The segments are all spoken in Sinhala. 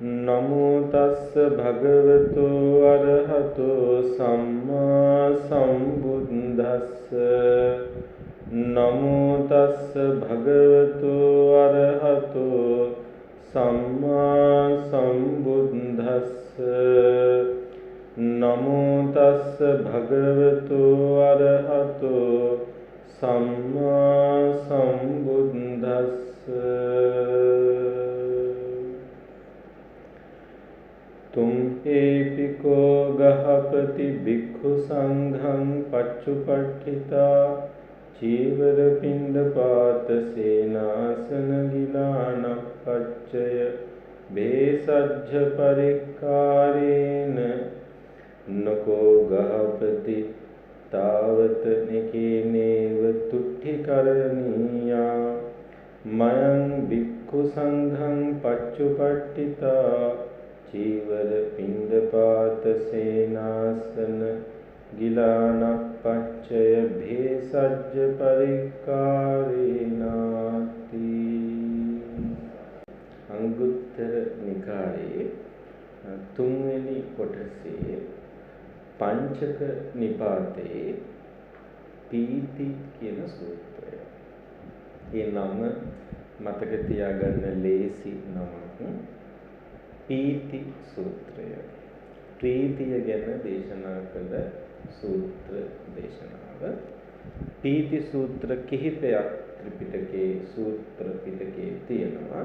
නමෝ තස්ස භගවතු අරහතෝ සම්මා සම්බුද්දස්ස නමෝ තස්ස භගවතු අරහතෝ සම්මා සම්බුද්දස්ස නමෝ තස්ස භගවතු අරහතෝ සම්මා සම්බුද්දස්ස තුම්හේපිකෝ ගහපති භික්ඛු සංඝං පච්චුපට්ඨිතා චීවර පිණ්ඩපාත සේනාසන ගිලාන පච්චය බේසජ්ජ පරික්කාරේන නකෝ ගහපති තාවත නිකේනේව තුට්ඨි කරණීයා මයං භික්ඛු සංඝං පච්චුපට්ඨිතා චීවර පිණ්ඩපාත සේනාසන ගිලාන පච්චය භේසජ්ජ පරික්කාරේනාති. අංගුත්තර නිකායේ තුන්වෙනි කොටසේ පංචක නිපාතේ පීති කියන සූත්‍රය. මේ නම මතක තියාගන්න ලේසි නමක්. පීති සූත්‍රය. ප්‍රීතිය ගැන දේශනා කළ සූත්‍ර දේශනාව. පීති සූත්‍ර කිහිපයක් ත්‍රිපිටකයේ සූත්‍ර පිටකයේ තියෙනවා.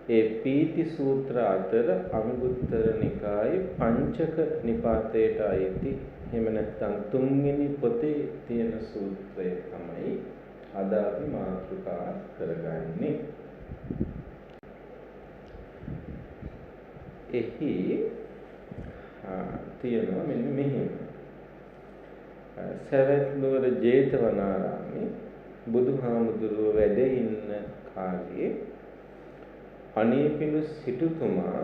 ඒ පීති සූත්‍ර අතර අංගුත්තර නිකායේ පංචක නිපාතයට අයිති එහෙම නැත්නම් තුන්වෙනි පොතේ තියෙන සූත්‍රය තමයි අද අපි මාතෘකා කරගන්නේ. එහි තියෙනවා මෙන්න මෙහෙම. සවැත් නුවර ජේතවනාරාමේ බුදුහාමුදුරුවෝ වැඩ ඉන්න කාලේ අනේපිඬු සිටුතුමා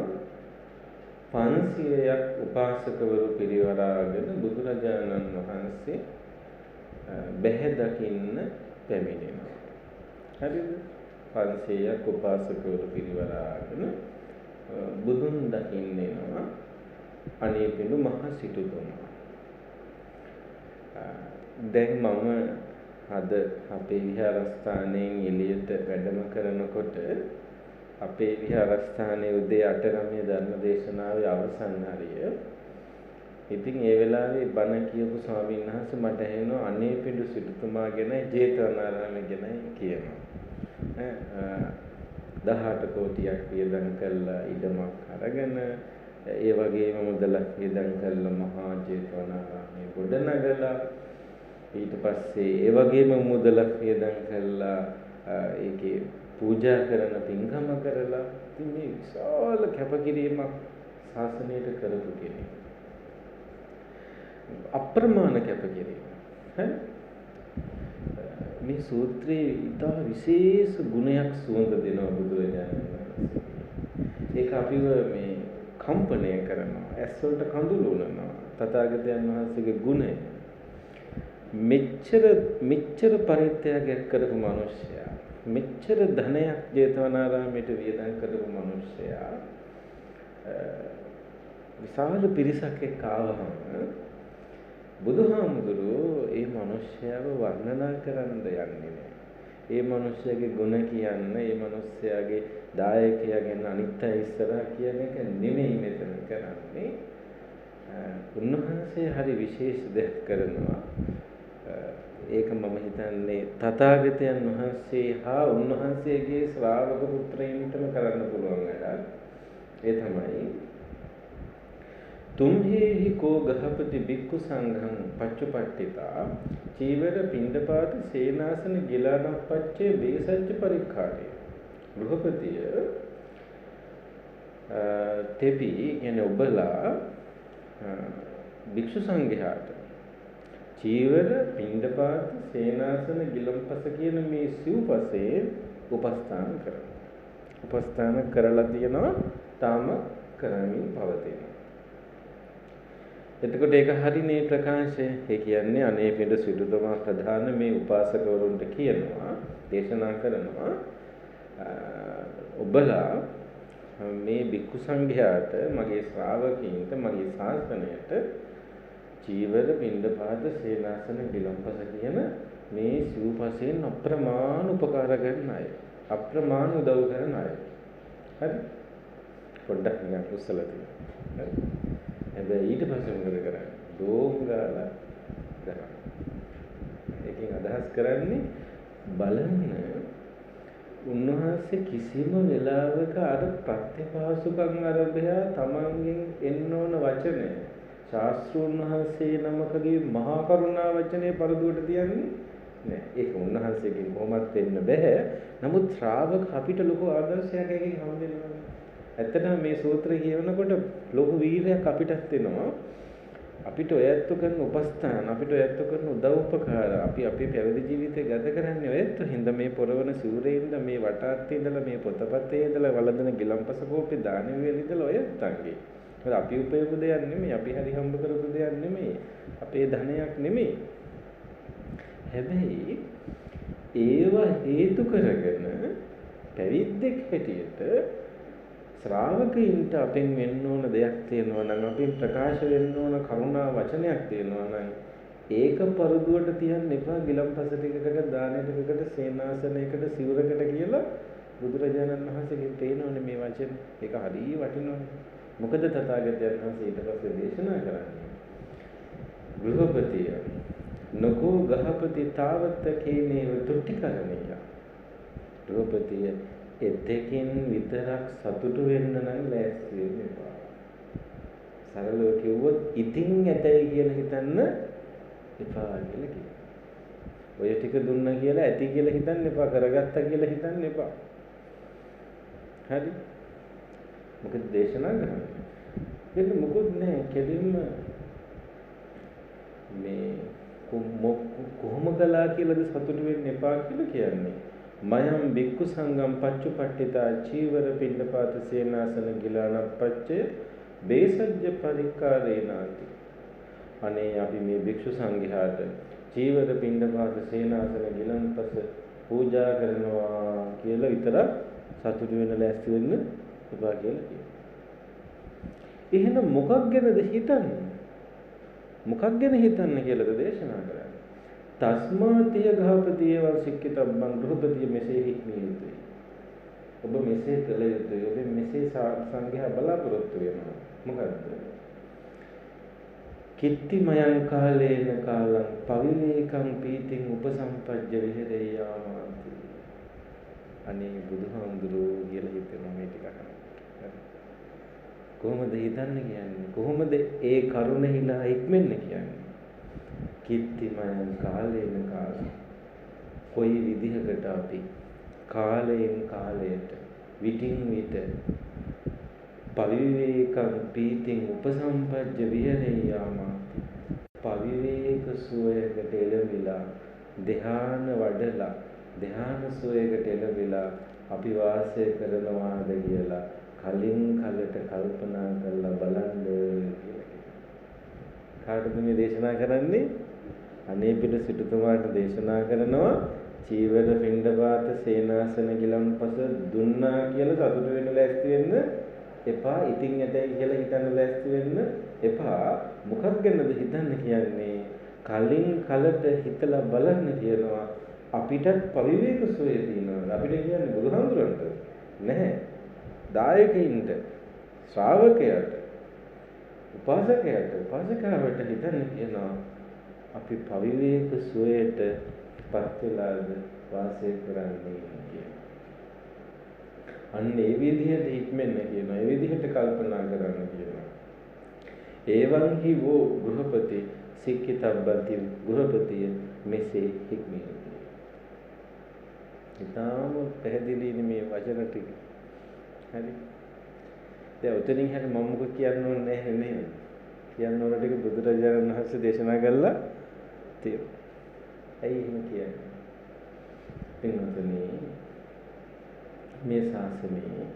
500ක් උපාසකවරු පිරිවරාගෙන බුදුරජාණන් වහන්සේ බැහැ දකින්න පැමිණෙනවා. හරිද? 500ක් උපාසකවරු පිරිවරාගෙන බුදුන් දකින්න එනවා අනේපිඬු මහ සිටුතුමා. දැන් මම අද අපේ විහාරස්ථානයෙන් එළියට වැඩම කරනකොට අපේ විහාරස්ථානයේ උදේ 8:09 ධර්ම දේශනාවේ අවසන් හරිය. ඉතින් ඒ වෙලාවේ බණ කියපු ස්වාමීන් වහන්සේ මට ඇහෙනවා අනේපිඬු සිටුතුමා ගැන ජේතවනාරාමය ගැන කියනවා. 18 කෝටියක් වියදම් කළා ඉඩමක් අරගෙන ඒ වගේම මුදලක් වියදම් කළා මහා ජේතවනාරාමයේ ගොඩනගලා ඊට පස්සේ ඒ වගේම මුදලක් වියදම් කළා ඒකේ පූජා කරන පින්කම කරලා ඉතින් මේ විශාල කැපකිරීමක් ශාසනයට කරපු කෙනෙක්. අප්‍රමාණ කැපකිරීම. මේ සූත්‍රයේ ඉතා විශේෂ ගුණයක් සුවඳ දෙනවා බුදුරජාණන් වහන්සේ. ඒක අපිව මේ කම්පණය කරනවා. ඇස් වලට කඳුළු උනනවා. තථාගතයන් වහන්සේගේ ගුණය. මෙච්චර පරිත්‍යාගයක් කරපු මිනිසයා, මෙච්චර ධනයක් ජේතවනාරාමයට වියදම් කරපු මිනිසයා විශාල පිරිසක් එක්ක ආවම බුදුහාමුදුරුවෝ ඒ මිනිසයාව වර්ණනා කරන්න යන්නේ නැහැ. ඒ මිනිසයාගේ ගුණ කියන්න, ඒ මිනිසයාගේ දායකයා ගැන අනිත් අය ඉස්සරහා කියන එක නෙමෙයි මෙතන කරන්නේ. උන්වහන්සේ හරි විශේෂ දෙයක් කරනවා. ඒක මම හිතන්නේ තථාගතයන් වහන්සේ හා උන්වහන්සේගේ ශ්‍රාවක පුත්‍රයන්ටම කරන්න පුළුවන් වැඩක්. ඒ තමයි තුම්හේහි කෝ ගහපති භික්ඛු සංඝං පච්චුපට්ඨිතා චීවර පිණ්ඩපාත සේනාසන ගිලාන පච්චේ බේසජ්ජ පරික්ඛාරේ. ගෘහපතිය තෙපි කියන්නේ ඔබලා භික්ෂු සංඝයාට චීවර පිණ්ඩපාත සේනාසන ගිලම්පස කියන මේ සිව්පසේ උපස්ථාන කරනවා. උපස්ථාන කරලා තියෙනවා තාම කරමින් පවතිනවා. එතකොට ඒක හරිනේ ප්‍රකාශය. ඒ කියන්නේ අනේපිඬු සිටුතුමා ප්‍රධාන මේ උපාසකවරුන්ට කියනවා, දේශනා කරනවා ඔබලා මේ භික්ඛු සංඝයාට මගේ ශ්‍රාවකීන්ට මගේ ශාසනයට චීවර පිණ්ඩපාත සේනාසන ගිලන්පස කියන මේ සිව්පසයෙන් අප්‍රමාණ උපකාර කරන අය. අප්‍රමාණ උදව් කරන අය. හරි? පොඩ්ඩක් නිකන් කුසල තියෙනවා. හරි? හැබැයි ඊට පස්සේ මොකද කරන්නේ? දෝංගාලා කරා. ඒකෙන් අදහස් කරන්නේ බලන්න උන්වහන්සේ කිසිම වෙලාවක අර ප්‍රත්‍යපාසුකම් අරබය තමන්ගෙන් එන්න ඕන වචනය ශාස්ත්‍රූන් වහන්සේ නමකගේ මහා කරුණා වචනේ පරදුවට තියන්නේ නෑ. ඒක උන්වහන්සේගෙන් කොහොමත් වෙන්න බෑ. නමුත් ශ්‍රාවක අපිට ලොකු ආදර්ශයක් එකකින් හම්බෙනවා. ඇත්තටම මේ සූත්‍රය කියවනකොට ලොකු වීරයක් අපිටත් එනවා. අපිට ඔයත් කරන උපස්ථාන අපිට ඔයත් කරන උදව් උපකාර අපි අපේ පැවිදි ජීවිතය ගත කරන්නේ ඔයත් හින්දා මේ පොරවන සිවුරේ ඉඳලා මේ වටාත්තේ ඉඳලා මේ පොතපතේ ඉඳලා වළඳන ගිලම්පස කෝපේ දාන වේල ඉඳලා ඔයත් අංගේ. මොකද අපි උපයපු දෙයක් නෙමෙයි අපි හරි හම්බ කරපු දෙයක් නෙමෙයි අපේ ධනයක් නෙමෙයි. හැබැයි ඒව හේතු කරගෙන පැවිද්දෙක් හැටියට ශ්‍රාවකයින්ට අපෙන් වෙන්න ඕන දෙයක් තියෙනවා නම් අපෙන් ප්‍රකාශ වෙන්න ඕන කරුණා වචනයක් තියෙනවා නම් ඒක පරදුවට තියන්න එපා ගිලම්පස ටිකකට දාන ටිකකට සේනාසනයකට සිවුරකට කියලා බුදුරජාණන් වහන්සේගෙන් තේනවනේ මේ වචන. ඒක හරිය වටිනවනේ. මොකද තථාගතයන් වහන්සේ ඊට පස්සේ දේශනා කරන්නේ ගෘහපතිය නකෝ ගහපති තාවත කේනේව තුට්ටිකරණිය. ගෘහපතිය එතකින් විතරක් සතුටු වෙන්න නම් ලෑස්ති වෙන්න එපා. සරලව කිව්වොත් ඉතින් ඇතයි කියලා හිතන්න එපා කියලා කියනවා. ඔය ටික දුන්නා කියලා ඇති කියලා හිතන්න එපා, කරගත්තා කියලා හිතන්න එපා. හරි? මොකද දේශනා කරන්නේ? ඒක මොකොත් නෑ කෙලින්ම මේ කොහොම කළා කියලාද සතුටු වෙන්න එපා කියලා කියන්නේ. මයම් බික්කු සංගම් පච්චුපට්ඨිතා චීවර පිණ්ඩපාත සේනාසන ගිලානප්පච්චය බේසජ්ජ පරික්කාරේනාති. අනේ අපි මේ භික්ෂු සංඝයාට චීවර පිණ්ඩපාත සේනාසන ගිලන්පස පූජා කරනවා කියලා විතරක් සතුටු වෙන්න ලෑස්ති වෙන්න එපා කියලා කියනවා. එහෙනම් මොකක් ගැනද හිතන්නේ? මොකක් ගැන හිතන්න කියලාද දේශනා කරන්නේ? තස්මාතිය ගහපතිය වංශික්කිතබ්බං ගෘහපතිය මෙසේ හික්මිය යුතුයි. ඔබ මෙසේ කළ යුතුයි. ඔබ මෙසේ සංඝයා බලාපොරොත්තු වෙනවා. මොකද්ද? කිත්තිමයං කාලේන කාලං පවිවේකං පීතිං උපසම්පජ්ජ විහෙරේයාමාති. අනේ බුදුහාමුදුරුවෝ කියලා හිතෙනවා මේ ටික අහනකොට. කොහොමද හිතන්නේ කියන්නේ? කොහොමද ඒ කරුණෙහිලා ඉක්මෙන්නේ කියන්නේ? කිත්තිමයන් කාලේන කාල කොයි විදිහකට අපි කාලයෙන් කාලයට විටින් විට පවිවේකං පීතිං උපසම්පජ්ජ විහෙරේයාමාති. පවිවේක සුවයකට එළවිලා ධ්‍යාන වඩලා ධ්‍යාන සුවයකට එළවිලා අපි වාසය කරනවාද කියලා කලින් කලට කල්පනා කරලා බලන්න කියලා. කාටද මේ දේශනා කරන්නේ? අනේ පිට සිටුතුමාට දේශනා කරනවා චීවර පිණ්ඩපාත සේනාසන ගිලන්පස දුන්නා කියලා සතුටු වෙන්න ලෑස්ති වෙන්න එපා. ඉතින් ඇතයි කියලා හිතන්න ලෑස්ති වෙන්න එපා. මොකක් ගැනද හිතන්න කියන්නේ? කලින් කලට හිතලා බලන්න කියනවා. අපිටත් පරිවේක සෝය තියෙනවා. අපිට කියන්නේ බුදුහාමුදුරන්ට නැහැ. දායකයින්ට, ශ්‍රාවකයාට, උපාසකයාට, උපාසිකාවට හිතන්න කියනවා. අපි පවිවේක සුවයට පත් වෙලාද වාසය කරන්නේ කියලා. අන්න ඒ විදිහට ඉක්මෙන්න කියනවා. ඒ විදිහට කල්පනා කරන්න කියනවා. එවං හි වූ ගෘහපති සික්කිතබ්බති ගෘහපතිය මෙසේ හික්මිය. ඊටාම පැහැදිලිනේ මේ වචන ටික. හරි. දැන් උතනින් හැර මම මොකද කියන්න ඕනේ නැහැ නේද? කියන්න ඕන ටික බුදුරජාණන් වහන්සේ දේශනා කළා තියෙනවා. ඇයි එහෙම කියන්නේ? පින්වතුනි මේ ශාසනයේ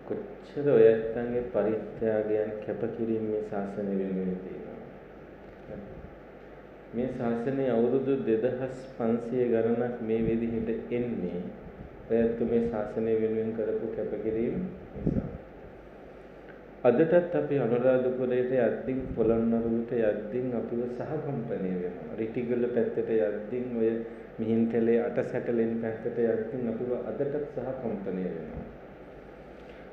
කොච්චර ඔයත්න්ගේ පරිත්‍යාගයන් කැපකිරීම මේ ශාසනය වෙනුවෙන් තියෙනවා. මේ ශාසනය අවුරුදු 2500 ගණනක් මේ විදිහට එන්නේ ඔයත් මේ ශාසනය වෙනුවෙන් කරපු කැපකිරීම නිසා. අදටත් අපි අනුරාධපුරයට යද්දී පොළොන්නරුවට යද්දී අපිව සහකම්පණය වෙනවා. රිටිගල පැත්තට යද්දී ඔය මිහින්තලේ අටසැටලෙන් පැත්තට යද්දී අපිව අදටත් සහකම්පණය වෙනවා.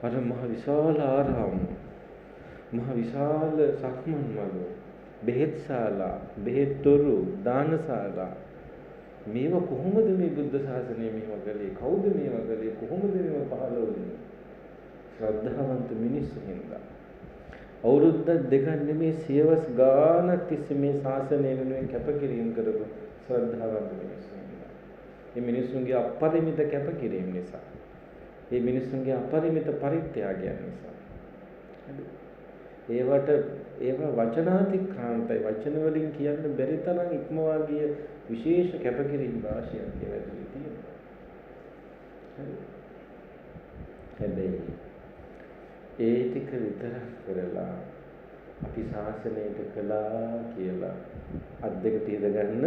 අර මහ විශාල ආරාම, මහ විශාල සක්මන් මඟ, බෙහෙත්ශාලා, බෙහෙත්තොරු, දානශාලා මේව කොහොමද මේ බුද්ධ ශාසනය මෙහෙම කළේ? කවුද මේව කළේ? කොහොමද මේව පහළ වුනේ? ශ්‍රද්ධාවන්ත මිනිස්සු හින්දා. අවුරුද්දක් දෙකක් නෙමේ සියවස් ගානක් තිස්සේ මේ ශාසනය වෙනුවෙන් කැපකිරීම කරපු ශ්‍රද්ධාවන්ත මිනිස්සු හින්දා. මේ මිනිස්සුන්ගේ අපරිමිත කැපකිරීම නිසා. මේ මිනිස්සුන්ගේ අපරිමිත පරිත්‍යාගයන් නිසා. ඒවා වචනාතික්‍රාන්තයි. වචන වලින් කියන්න බැරි තරම් ඉක්මවා ගිය විශේෂ කැපකිරීම රාශියක් ඒවැදී තියෙනවා. හැබැයි ඒ ටික විතරක් කරලා අපි ශාසනයට කළා කියලා අත් දෙක පියද ගන්න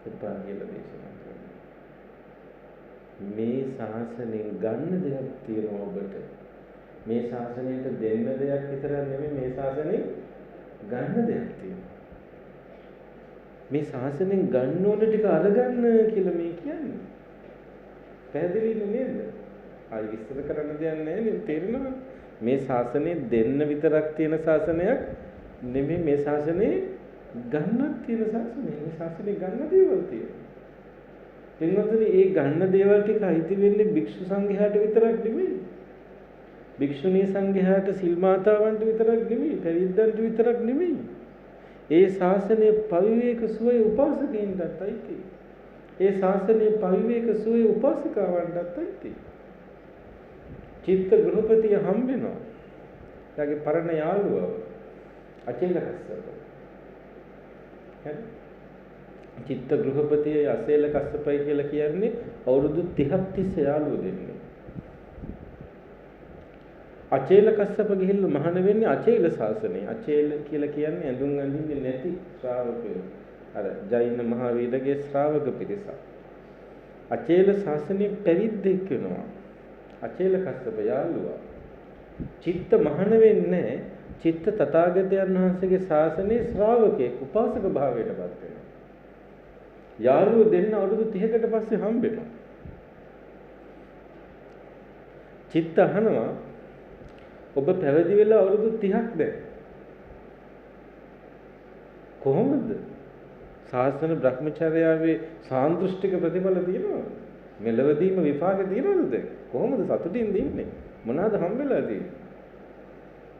එපා කියලා දේශනා කරනවා. මේ ශාසනයෙන් ගන්න දෙයක් තියෙනවා ඔබට. මේ ශාසනයට දෙන්න දෙයක් විතරක් නෙමෙයි මේ ශාසනයෙන් ගන්න දෙයක් තියෙනවා. මේ ශාසනයෙන් ගන්න ඕන ටික අරගන්න කියලා මේ කියන්නේ. පැහැදිලි නේද? ආයි විස්තර කරන්න දෙයක් නැහැ නේද? තේරෙනවද? මේ ශාසනය දෙන්න විතරක් තියෙන ශාසනයක් නෙමෙයි මේ ශාසනේ ගන්නක් තියෙන ශාසනය. මේ ශාසනේ ගන්න දේවල් තියෙනවා. එන්නතනේ ඒ ගන්න දේවල් ටික අයිති වෙන්නේ භික්ෂු සංඝයාට විතරක් නෙමෙයි. භික්ෂුණී සංඝයාට සිල් මාතාවන්ට විතරක් නෙමෙයි, පැවිද්දන්ට විතරක් නෙමෙයි. ඒ ශාසනයේ පවිවේක සුවේ උපාසකයින්ටත් අයිති. ඒ ශාසනයේ පවිවේක සුවේ උපාසිකාවන්ටත් අයිති. චිත්ත ගෘහපතිය හම්බ වෙනවා. එයාගේ පරණ යාළුවව අචේල කස්සප. හරි? චිත්ත ගෘහපතිය අචේල කස්සපයි කියලා කියන්නේ අවුරුදු 30ක් තිස්සේ යාළුව දෙන්නේ. අචේල කස්සප ගිහිල්ලා මහාන වෙන්නේ අචේල ශාසනය. අචේල කියලා කියන්නේ ඇඳුම් අඳින්නේ නැති ශ්‍රාවකයෝ. අර ජෛන මහාවීරගේ ශ්‍රාවක පිරිස. අචේල ශාසනයේ පැවිද්දෙක් වෙනවා. අචේල කස්සප යාළුවා. චිත්ත මහාන වෙන්නේ චිත්ත තථාගතයන් වහන්සේගේ ශාසනයේ ශ්‍රාවකෙක් උපාසක භාවයටපත් වෙනවා. යාළුවෝ දෙන්න අවුරුදු 30කට පස්සේ හම්බ වෙනවා. චිත්ත අහනවා ඔබ පැවිදි වෙලා අවුරුදු 30ක් දැන් කොහොමද? ශාසන බ්‍රහ්මචර්යාවේ සාන්දෘෂ්ටික ප්‍රතිඵල තියෙනවද? මෙලවදීම විපාක තියෙනවද දැන්? කොහොමද සතුටින් දින්නේ? මොනවාද හම්බෙලා තියෙන්නේ?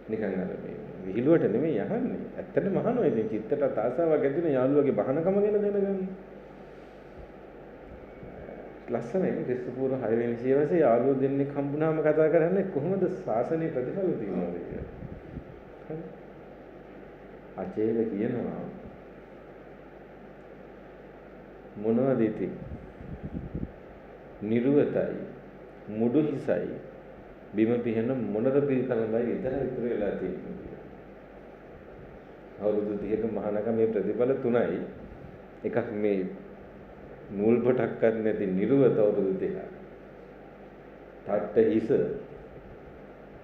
නිකන් අර මේ විහිළුවට නෙමෙයි අහන්නේ. ඇත්තටම අහනවා. ඉතින් චිත්තට ආසාවක් ඇති වෙන යාළුවගේ බහනකම ගැන දැනගන්න. ලස්සනයි ක්‍රිස්තු පූර්ව 6 වෙනි සියවසේ යාළුවෝ දෙන්නෙක් හම්බුනාම කතා කරන්නේ කොහොමද ශාසනයේ ප්‍රතිඵල තියෙනවද කියලා. හරි. අචේල කියනවා මොනවද ඉතින්? නිර්වතයි, මුඩු හිසයි, බිම පිහන මොනර පිළිකලමයි විතර ඉතුරු වෙලා තියෙන්නේ. අවුරුදු 30ක මහානකමේ ප්‍රතිඵල තුනයි. එකක් මේ නූල් පොටක්වත් නැති නිර්වත අවුරුදු 30ක්. තාට්ට හිස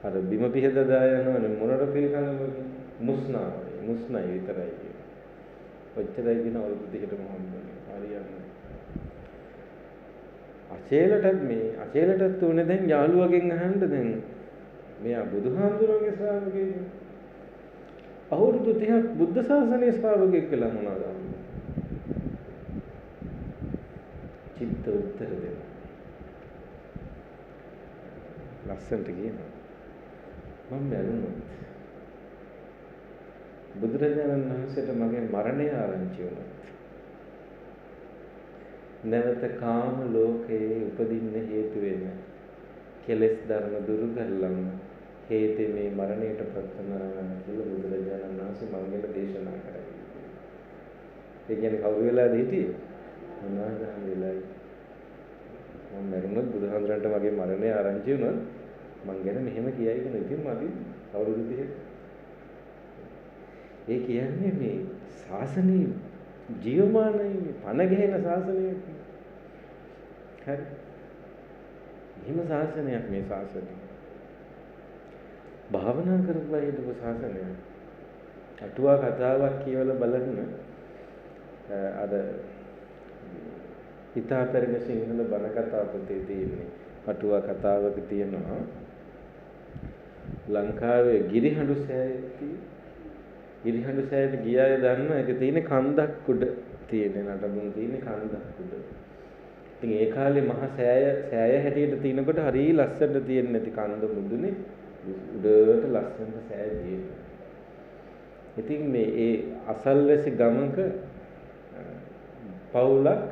අර බිම පිහදදා යනවනේ මොනර පිළිකලම මුස්නයි විතරයි කියන්නේ. ඔච්චරයි කියන අවුරුදු 30කට මහානකම. හරියන්නේ. අචේලටත් උනේ දැන් යාළුවගෙන් අහන්න දැන් මෙයා බුදුහාමුදුරන්ගේ ශ්‍රාවකයෙක්. අවුරුදු 30ක් බුද්ධ ශාසනයේ ශ්‍රාවකයෙක් කියලා මොනවාද? චිත්ත උත්තර දෙනවා. ලස්සනට කියනවා. මම මැරුණොත් බුදුරජාණන් වහන්සේට මගේ මරණය ආරංචි වුණා. නැවත කාම ලෝකයේ උපදින්න හේතු වෙන කෙලෙස් ධර්ම දුරු කරලම හේතු මේ මරණයට ප්‍රත්‍යනා කියලා බුදුරජාණන් වහන්සේ මංගල දේශනා කරා. ඒ කියන්නේ කවුරු වෙලාද හිටියේ? මොනවාද වෙලායි? මම මරුණොත් බුදුහාමුදුරන්ට මගේ මරණය ආරංචි වුණොත් මං ගැන මෙහෙම කියයි කියන ඉතින් මදි අවුරුදු 30. ඒ කියන්නේ මේ ශාසනයේ ජීවමානයි පණ ගැහෙන ශාසනයක්. හරි. එහෙම ශාසනයක් මේ ශාසනය. භාවනා කරලා හිටපු ශාසනයක්. අටුවා කතාවක් කියවලා බලන්න. අර හිතාපරග සිංහල බණ කතා පොතේ තියෙන්නේ. අටුවා කතාවක තියෙනවා ලංකාවේ ගිරිහඬු සෑයට ගියාය දන්නවා. ඒක තියෙන කන්දක් උඩ තියෙන නටබුන් තියෙන කන්දක් උඩ. ඉතින් ඒ කාලේ මහ සෑය හැටියට තිනකොට හරිය ලස්සනට තියෙන්නේ නැති කන්ද මුදුනේ උඩට ලස්සනට සෑය තියෙනවා. ඉතින් මේ ඒ අසල්වැසි ගමක පවුලක්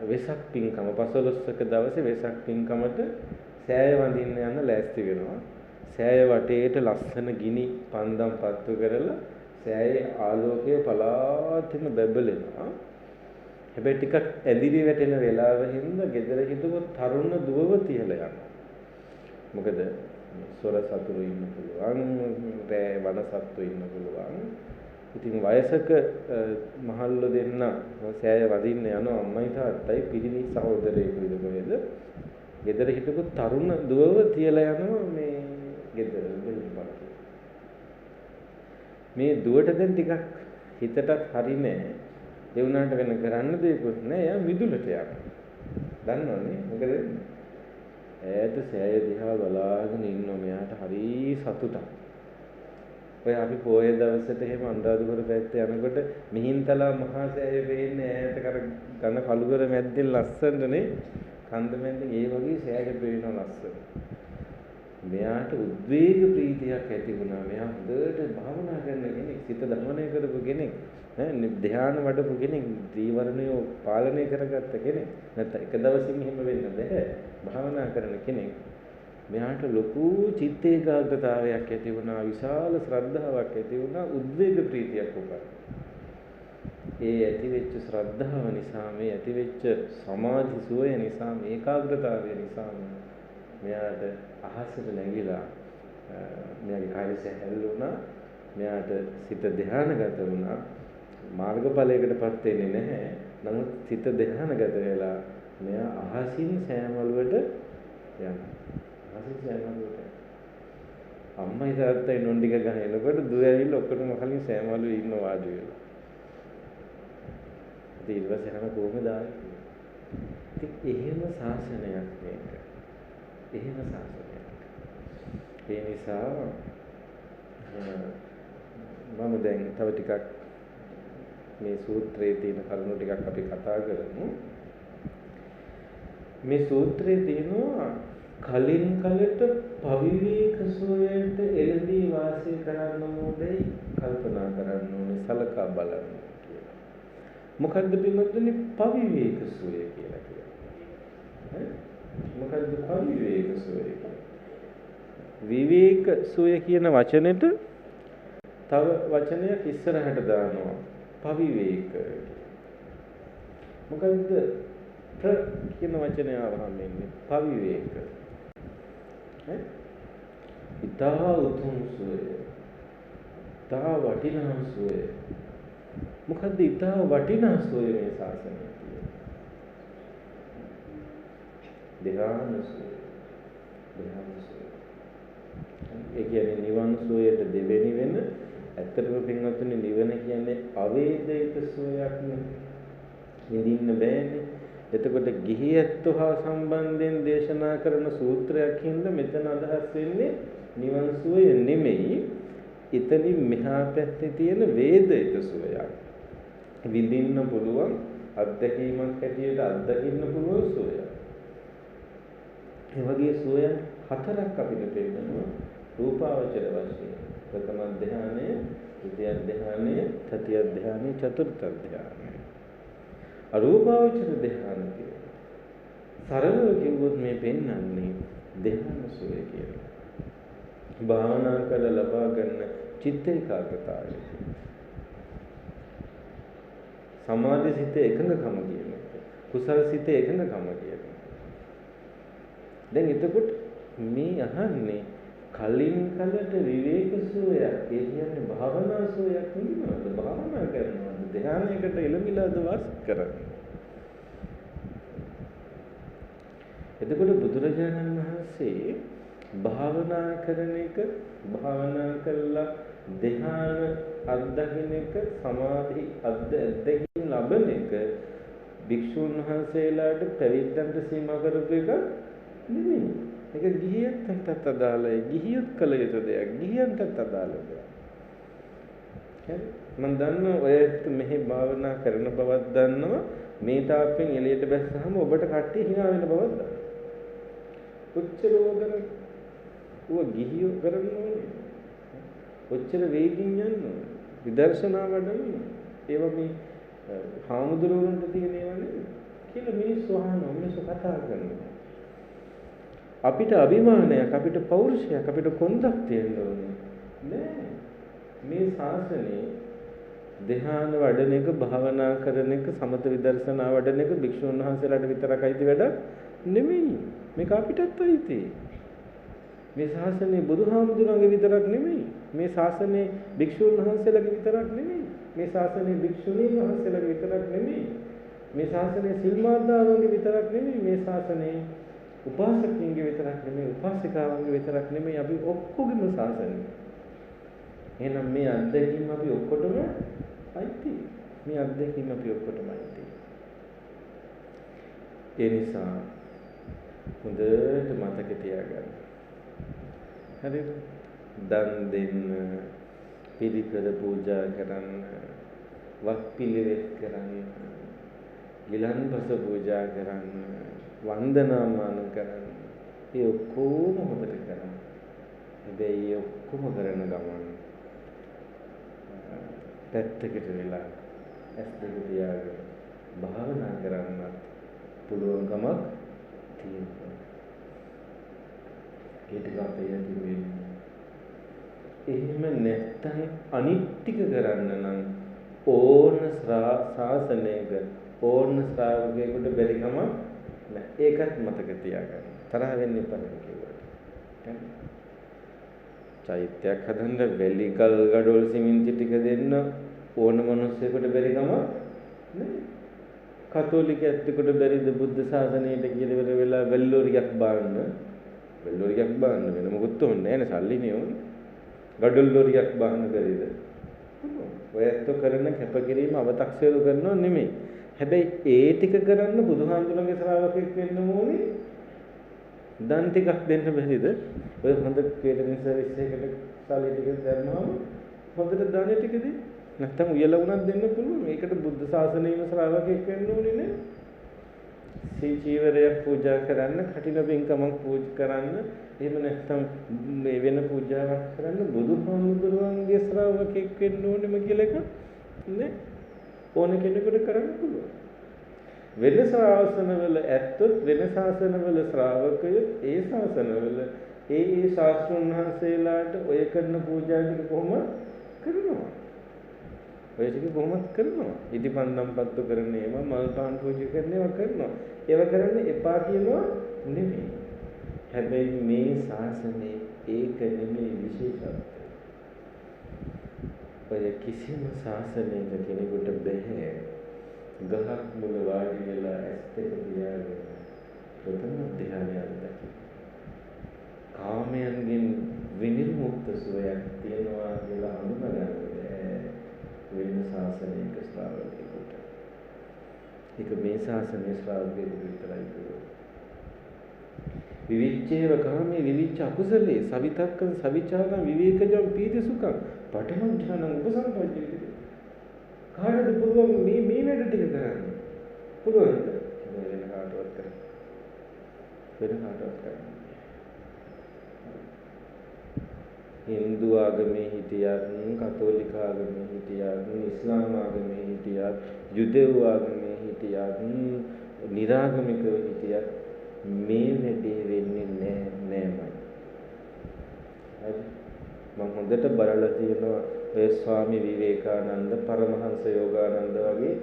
වෙසක් පින්කම පසළොස්වක දවසේ වෙසක් පින්කමට සෑය වඳින්න යන ලෑස්ති වෙනවා. සෑය වටේට ලස්සන ගිනි පන්දම් පත්තු කරලා සෑයේ ආලෝකය පලාතින බැබලෙනවා. හැබැයි ටිකක් ඇඳිලි වැටෙන වෙලාව හින්දා ගෙදර හිටපු තරුණ දුවව තියලා යනවා. මොකද සොර සතුරු ඉන්න පුළුවන්, රෑ වන සත්තු ඉන්න පුළුවන්. ඉතින් වයසක මහල්ල දෙන්න සෑය වදින්න යනවා අම්මයි තාත්තයි පිරිමි සහෝදරයෙකුද කොහෙද. ගෙදර හිටපු තරුණ දුවව තියලා යනවා මේ ගෙදර දෙන්නපත්. මේ දුවට දැන් ටිකක් හිතටත් හරි නෑ. ඒ වුණාට වෙන කරන්න දෙයක්වත් නෑ. එයා විදුලට යනවා. දන්නවනේ මොකද වෙන්නේ? ඈත සෑය දිහා බලාගෙන ඉන්නවා. මෙයාට හරි සතුටක්. ඔය අපි පොය දවසට එහෙම අනුරාධපුර පැත්තේ යනකොට මිහින්තලා මහා සෑය පේන්නේ ඈත කර ඝන කළුවර මැද්දෙන් ලස්සනනේ. කන්ද මැද්දෙන් ඒ වගේ සෑය පේනවා ලස්සන. මෙයාට උද්වේග ප්‍රීතියක් ඇති වුණා. මෙයා හොඳට භාවනා කරන කෙනෙක්, සිත දමනය කරපු කෙනෙක්, ධ්‍යාන වඩපු කෙනෙක්, දීවරණය පාලනය කරගත්ත කෙනෙක්. නැත්නම් එක දවසින් එහෙම වෙන්න බෑ. භාවනා කරන කෙනෙක්. මෙයාට ලොකු චිත්ත ඒකාග්‍රතාවයක් ඇති වුණා, විශාල ශ්‍රද්ධාවක් ඇති වුණා, උද්වේග ප්‍රීතියක් උපන්නා. ඒ ඇතිවෙච්ච ශ්‍රද්ධාව නිසා, මේ ඇතිවෙච්ච සමාධි සුවය නිසා, මේ ඒකාග්‍රතාවය නිසා මෙයාට අහසට නැගිලා මෙයාගේ කාය සැහැල්ලු වුණා. මෙයාට සිත ධ්‍යානගත වුණා. මාර්ගඵලයකටපත් වෙන්නේ නැහැ. නමුත් සිත ධ්‍යානගත වෙලා මෙයා අහසින් සෑමලුවට යනවා. අහසින් සෑමලුවට. අම්මයි තාත්තයි නොන්ඩික ගහනකොට දුව ඇවිල්ලා ඔක්කොටම කලින් සෑමලුවේ ඉන්න වාඩි වෙලා. ඉතින් ඊට පස්සේ අහන කොහොමද ආවේ? ඉතින් එහෙම ශාසනයක් මේක. එහෙම ශාසනයක්. ඒ නිසා මම දැන් තව ටිකක් මේ සූත්‍රයේ තියෙන කරුණු ටිකක් අපි කතා කරමු. මේ සූත්‍රයේ තියෙනවා කලින් කලට පවිවේක සෝයට එළඹී වාසය කරන්න ඕනේ, කල්පනා කරන්න ඕනේ, සලකා බලන්න කියලා. මොකද්ද පින්වත්නි පවිවේක සෝය කියලා කියන්නේ? මොකද්ද පවිවේක සෝය කියන්නේ? විවේක සෝය කියන වචනෙට තව වචනයක් ඉස්සරහට දානවා. පවිවේක. මොකද්ද ප්‍ර කියන වචනය ආවම එන්නේ පවිවේක. ඉතා උතුම් සෝය. ඉතා වටිනා සෝය. මොකද්ද ඉතා වටිනා සෝය මේ ශාසනයේ තියෙන්නේ? ධ්‍යාන සෝය. ධ්‍යාන සෝය. ඒ කියන්නේ නිවන් සෝයට දෙවෙනි වෙන ඇත්තටම පින්වත්නි නිවන කියන්නේ අවේදිත සෝයක් නෙවෙයි. විඳින්න බෑනේ. එතකොට ගිහියත්ව හා සම්බන්ධයෙන් දේශනා කරන සූත්‍රයක් හින්දා මෙතන අදහස් වෙන්නේ නිවන් සෝය නෙමෙයි. එතනින් මෙහා පැත්තේ තියෙන වේදිත සෝයක්. විඳින්න පුළුවන් අත්දැකීමක් හැටියට අත්දකින්න පුළුවන් සෝයක්. ඒ වගේ සෝයන් හතරක් අපිට පෙන්නනවා රූපාවචර වශයෙන්. ප්‍රථම ධ්‍යානය, ද්විතිය ධ්‍යානය, තෘතිය ධ්‍යානය, චතුර්ථ ධ්‍යානය. අරූපාවචර ධ්‍යාන කියන්නේ සරලව කිව්වොත් මේ පෙන්වන්නේ ධ්‍යාන සෝය කියලා. භාවනා කළ ලබා ගන්න චිත්ත ඒකාග්‍රතාවය. සමාධි සිත එකඟකම කියන්නේ. කුසල සිත එකඟකම කියන්නේ. දැන් එතකොට මේ අහන්නේ කලින් කලට විවේක සෝයක්. ඒ කියන්නේ භාවනා සෝයක් නෙවෙයිද? භාවනා කරනවා. ධ්‍යානයකට එළඹිලාද වාස කරන්නේ. එතකොට බුදුරජාණන් වහන්සේ භාවනා කරන එක භාවනා කළා ධ්‍යාන අත්දකින්න එක සමාධි අත්දැකීම් ලබන එක භික්ෂුන් වහන්සේලාට පැවිද්දන්ට සීමා කරපු එක නෙමෙයි. ඒක ගිහියන්ටත් අදාළයි. ගිහියොත් කළ යුතු දෙයක්. ගිහියන්ටත් අදාළ දෙයක්. හරි. මම දන්නවා ඔයත් මෙහි භාවනා කරන බවක් දන්නවා. මේ තාප්පෙන් එළියට බැස්සහම ඔබට කට්ටිය hina වෙන බවක් දන්නවා. කොච්චර ඕගන ඌ ගිහියෝ කරන්නේ. කොච්චර වේගින් යන්නේ. විදර්ශනා වඩන්නේ. ඒවා මේ හාමුදුරුවන්ට තියෙන ඒවා නෙවෙයි. කියලා මිනිස්සු අහනවා. මිනිස්සු කතා කරනවා. අපිට අභිමානයක් අපිට පෞරුෂයක් අපිට කොන්දක් තියෙන්න ඕනේ නෑ. මේ ශාසනයේ ධ්‍යාන වඩන එක භාවනා කරන එක සමත විදර්ශනා වඩන එක භික්ෂුන් වහන්සේලාට විතරක් අයිති වැඩක් නෙමෙයි. මේක අපිටත් අයිති. මේ ශාසනයේ බුදුහාමුදුරන්ගේ විතරක් නෙමෙයි. මේ ශාසනයේ භික්ෂුන් වහන්සේලාගේ විතරක් නෙමෙයි. මේ ශාසනයේ භික්ෂුණීන් වහන්සේලාගේ විතරක් නෙමෙයි. මේ ශාසනයේ සිල්මාදාවන්ගේ විතරක් නෙමෙයි. මේ ශාසනයේ උපාසකයන්ගේ විතරක් නෙමෙයි උපාසිකාවන්ගේ විතරක් නෙමෙයි අපි ඔක්කොගෙම ශාසනය. එහෙනම් මේ අත්දැකීම අපි ඔක්කොටම අයිති. මේ අත්දැකීම අපි ඔක්කොටම අයිති. ඒ නිසා හොඳට මතක තියාගන්න. හරිද? දන් දෙන්න, පිළිකර පූජා කරන්න, වක් පිළිවෙත් කරන්න, ගිලන්පස පූජා කරන්න, වන්දනාමාන කරන්න. ඒ ඔක්කොම හොඳට කරන්න. හැබැයි ඒ ඔක්කොම කරන ගමන් පැත්තකට වෙලා ඇස් දෙක තියාගෙන භාවනා කරන්නත් පුළුවන්කමක් තියෙනවා. ඒක අපේ යටි වෙන්නේ. එහෙම නැත්තම් අනිත් ටික කරන්න නම් ඕන ශාසනයක ඕන ශ්‍රාවකයෙකුට බැරි කම නෑ. ඒකත් මතක තියාගන්න. තරහ වෙන්න එපා කිව්වට. චෛත්‍යයක් හදන්න වැලි ගල් ගඩොල් සිමෙන්ති ටික දෙන්න ඕන මිනිස්සෙකුට බැරි කම නෑ. කතෝලික ඇත්තෙකුට බැරිද බුද්ධ ශාසනයට කියලා ඉවර වෙලා වැල්ලෝරියක් බාන්න. වැල්ලෝරියක් බාන්න වෙන මොකුත් ඕනේ නෑනේ සල්ලිනේ ඕනේ. ගඩොල් ලෝරියක් බාන්න බැරිද? ඔය ඇත්ත කරන කැපකිරීම අව탁සේරු කරනව නෙමෙයි. හැබැයි ඒ ටික කරන්න බුදුහාමුදුරන්ගේ ශ්‍රාවකෙක් වෙන්න ඕනේ. දන් ටිකක් දෙන්න බැරිද? ඔය හොඳ කේටරින් සර්විස් එකකට සල්ලි ටික දැම්මම හොඳට ධනෙ ටික දෙන්න. නැත්තම් උයලා වුණත් දෙන්න පුළුවන්. මේකට බුද්ධ ශාසනයේම ශ්‍රාවකෙක් වෙන්න ඕනේ නේ. සීචීවරය පූජා කරන්න, කටින පින්කමක් පූජා කරන්න, එහෙම නැත්තම් මේ වෙන පූජාවක් කරන්න බුදුහාමුදුරන්ගේ ශ්‍රාවකෙක් වෙන්න ඕනෙම කියලා එක නේ. ඕන කෙනෙකුට කරන්න පුළුවන්. වෙන ශාසනවල ඇත්තොත් වෙන ශාසනවල ශ්‍රාවකයෝ ඒ ශාසනවල ඒ ශාස්ත්‍රඥ වහන්සේලාට ඔය කරන පූජා ටික කොහොම කරනවා? ඔය ටික කොහොමද කරනවා? ඉදිපන්දම් පත්තු කරන ඒවා මල් පාන් පූජා කරන ඒවා කරනවා. ඒවා කරන්න එපා කියනවා නෙමෙයි. හැබැයි මේ ශාසනයේ ඒක නෙමෙයි විශේෂත්වය. ඔය කිසිම ශාසනයක කෙනෙකුට බැහැ ගහක් මුල වාඩි වෙලා ඇස් දෙක පියාගෙන ප්‍රථම ධ්‍යානයක් දකින්න. කාමයන්ගෙන් විනිර්මුක්ත සුවයක් තියනවා කියලා හඳුනගන්න වෙන ශාසනයක ශ්‍රාවකයෙකුට. ඒක මේ ශාසනයේ ශ්‍රාවකයෙකුට විතරයි පුළුවන්. විවිච්ඡේව කාමේ විවිච්ඡ අකුසලේ සවිතක්කං සවිචාරං විවේකජං පීති සුඛං පඨම ඥානං උපසම්පජ්ජති. කාටද පුළුවන් මේ වැඩ ටික කරන්න? පුළුවන්ද? වෙන කාටවත් කරන්න. වෙන කාටවත් කරන්න. හින්දු ආගමේ හිටියත්, කතෝලික ආගමේ හිටියත්, ඉස්ලාම් ආගමේ හිටියත්, යුදෙව් ආගමේ හිටියත්, නිරාගමිකව හිටියත් මේ වැඩේ වෙන්නේ නෑමයි. හරි. මම හොඳට බලලා තියෙනවා ඔය ස්වාමි විවේකානන්ද, පරමහංස යෝගානන්ද වගේ